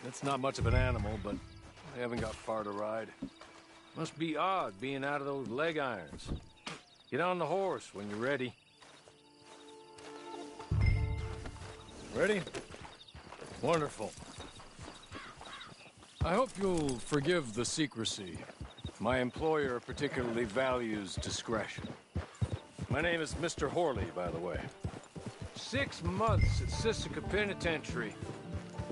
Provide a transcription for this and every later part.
It's not much of an animal, but I haven't got far to ride. Must be odd being out of those leg irons. Get on the horse when you're ready. Ready? Wonderful. I hope you'll forgive the secrecy. My employer particularly values discretion. My name is Mr. Horley, by the way. 6 months at Sisika Penitentiary,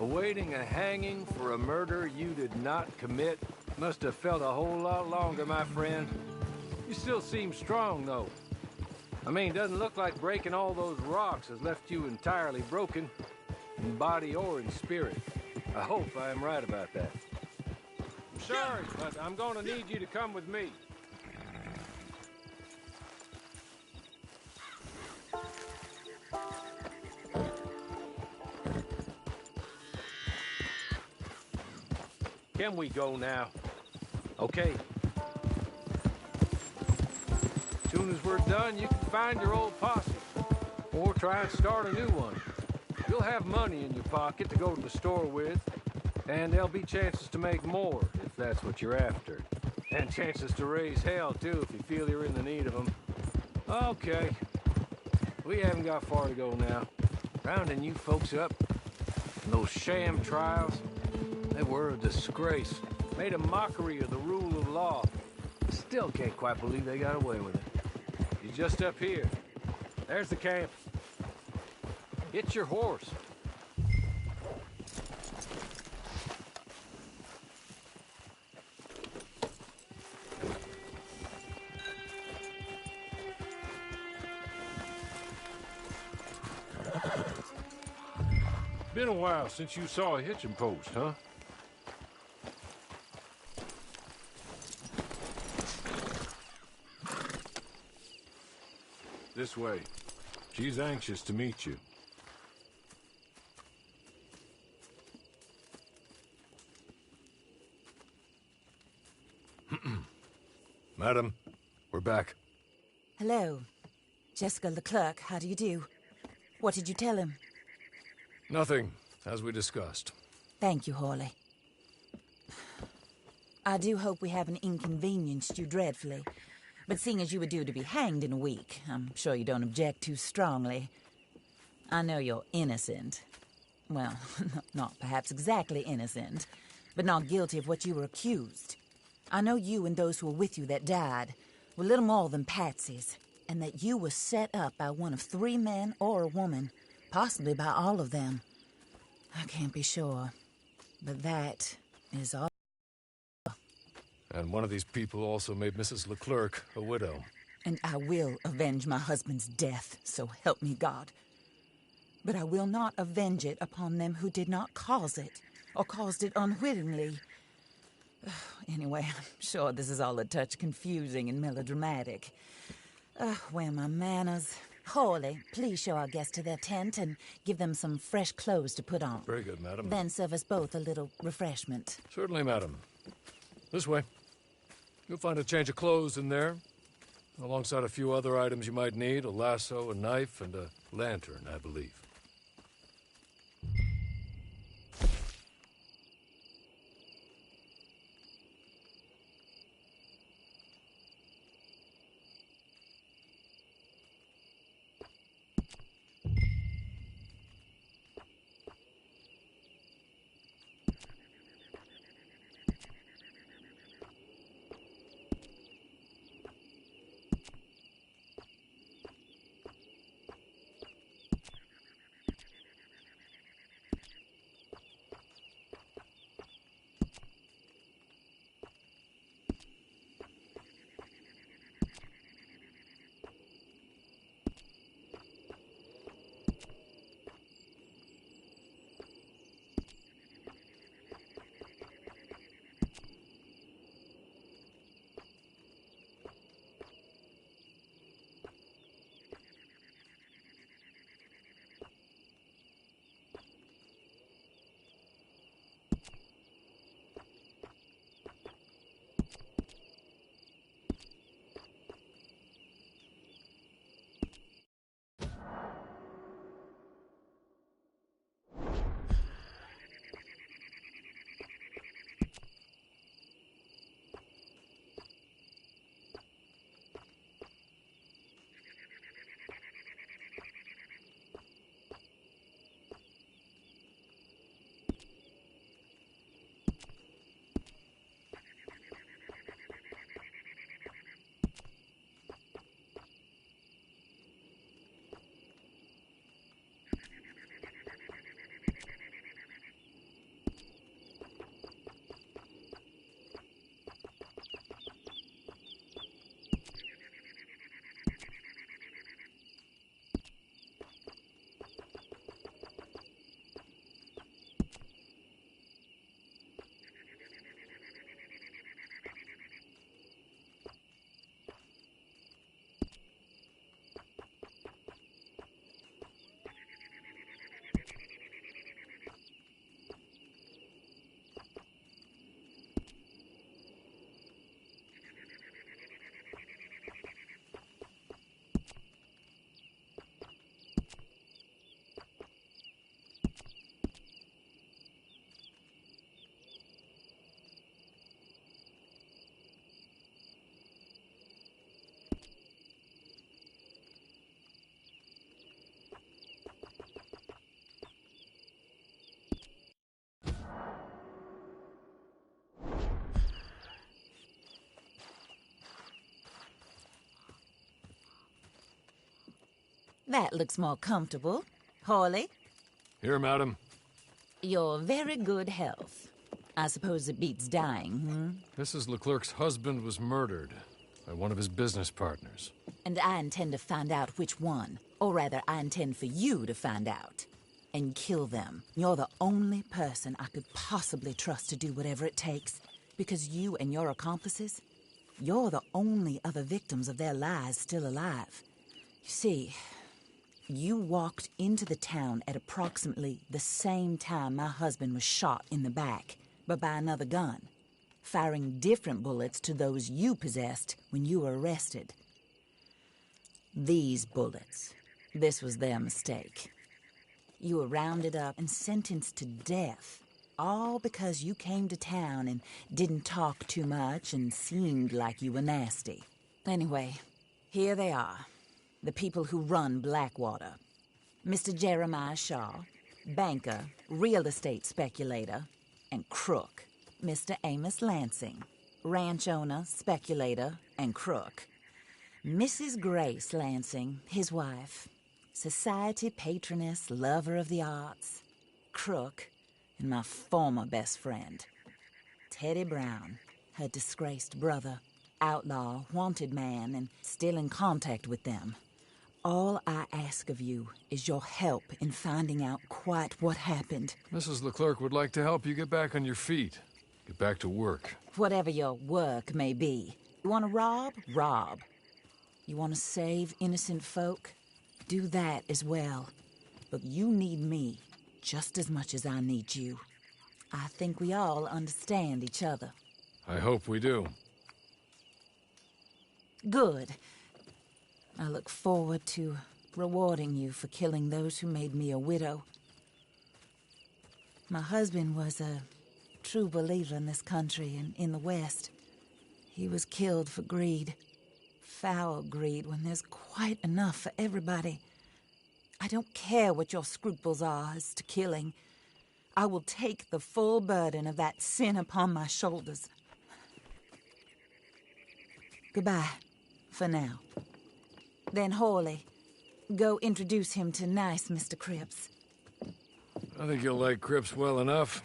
awaiting a hanging for a murder you did not commit. Must have felt a whole lot longer, my friend. You still seem strong, though. I mean, doesn't look like breaking all those rocks has left you entirely broken, in body or in spirit. I hope I am right about that. I'm sorry, but I'm gonna need you to come with me. Can we go now? Okay. As soon as we're done, you can find your old posse. Or try and start a new one. You'll have money in your pocket to go to the store with. And there'll be chances to make more, if that's what you're after. And chances to raise hell, too, if you feel you're in the need of them. Okay. We haven't got far to go now. Rounding you folks up. And those sham trials. They were a disgrace. Made a mockery of the rule of law. Still can't quite believe they got away with it. You're just up here. There's the camp. Get your horse. Been a while since you saw a hitching post, huh? This way. She's anxious to meet you. Madam, we're back. Hello. Jessica Leclerc, how do you do? What did you tell him? Nothing, as we discussed. Thank you, Horley. I do hope we haven't inconvenienced you dreadfully. But seeing as you were due to be hanged in a week, I'm sure you don't object too strongly. I know you're innocent. Well, not perhaps exactly innocent, but not guilty of what you were accused. I know you and those who were with you that died were little more than patsies, and that you were set up by one of 3 men or a woman, possibly by all of them. I can't be sure, but that is all. And one of these people also made Mrs. Leclerc a widow. And I will avenge my husband's death, so help me God. But I will not avenge it upon them who did not cause it, or caused it unwittingly. Anyway, I'm sure this is all a touch confusing and melodramatic. Where are my manners? Horley, please show our guests to their tent and give them some fresh clothes to put on. Very good, madam. Then serve us both a little refreshment. Certainly, madam. This way. You'll find a change of clothes in there, alongside a few other items you might need, a lasso, a knife, and a lantern, I believe. That looks more comfortable. Hawley, Here, madam. your very good health. I suppose it beats dying, Mrs. Leclerc's husband was murdered by one of his business partners. And I intend to find out which one. Or rather, I intend for you to find out. And kill them. You're the only person I could possibly trust to do whatever it takes. Because you and your accomplices, you're the only other victims of their lies still alive. You see, you walked into the town at approximately the same time my husband was shot in the back, but by another gun, firing different bullets to those you possessed when you were arrested. These bullets, this was their mistake. You were rounded up and sentenced to death, all because you came to town and didn't talk too much and seemed like you were nasty. Anyway, here they are, the people who run Blackwater. Mr. Jeremiah Shaw, banker, real estate speculator, and crook. Mr. Amos Lansing, ranch owner, speculator, and crook. Mrs. Grace Lansing, his wife, society patroness, lover of the arts, crook, and my former best friend. Teddy Brown, her disgraced brother, outlaw, wanted man, and still in contact with them. All I ask of you is your help in finding out quite what happened. Mrs. Leclerc would like to help you get back on your feet. Get back to work. Whatever your work may be. You want to rob? Rob. You want to save innocent folk? Do that as well. But you need me just as much as I need you. I think we all understand each other. I hope we do. Good. I look forward to rewarding you for killing those who made me a widow. My husband was a true believer in this country and in the West. He was killed for greed. Foul greed when there's quite enough for everybody. I don't care what your scruples are as to killing. I will take the full burden of that sin upon my shoulders. Goodbye, for now. Then Hawley, go introduce him to nice Mr. Cripps. I think you'll like Cripps well enough.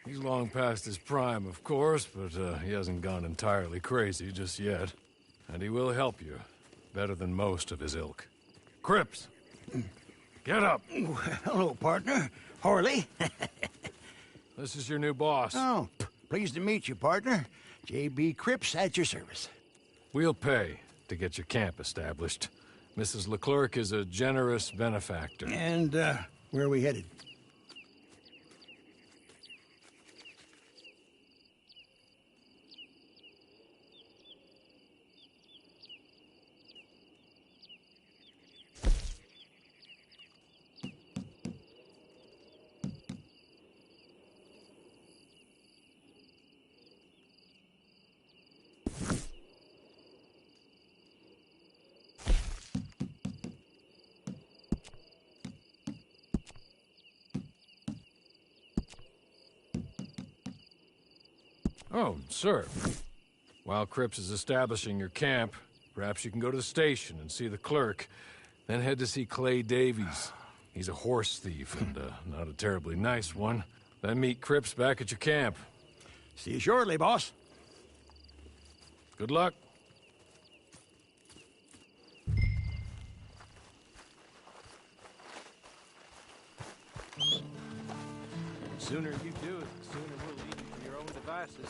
He's long past his prime, of course, but he hasn't gone entirely crazy just yet. And he will help you, better than most of his ilk. Cripps! Get up! Hello, partner. Hawley. This is your new boss. Oh, pleased to meet you, partner. J.B. Cripps at your service. We'll pay to get your camp established. Mrs. Leclerc is a generous benefactor. And, where are we headed? Oh, sir. While Cripps is establishing your camp, perhaps you can go to the station and see the clerk, then head to see Clay Davies. He's a horse thief, and not a terribly nice one. Then meet Cripps back at your camp. See you shortly, boss. Good luck. The sooner you do it, the sooner we'll leave you to your own devices.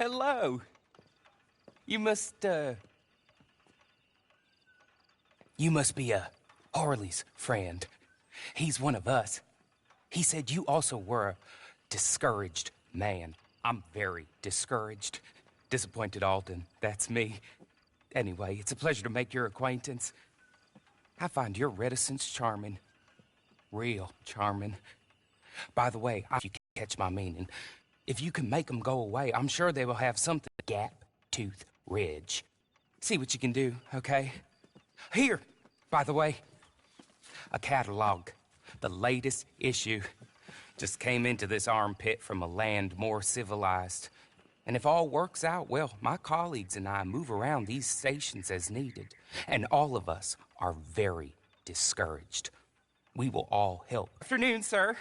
hello. You must be Harley's friend. He's one of us. He said you also were a discouraged man. I'm very discouraged. Disappointed Alden, that's me. Anyway, it's a pleasure to make your acquaintance. I find your reticence charming. Real charming. By the way, if you catch my meaning, if you can make them go away, I'm sure they will have something. Gap Tooth Ridge. See what you can do, okay? Here, by the way, a catalog. The latest issue. Just came into this armpit from a land more civilized. And if all works out, well, my colleagues and I move around these stations as needed. And all of us are very discouraged. We will all help. Afternoon, sir.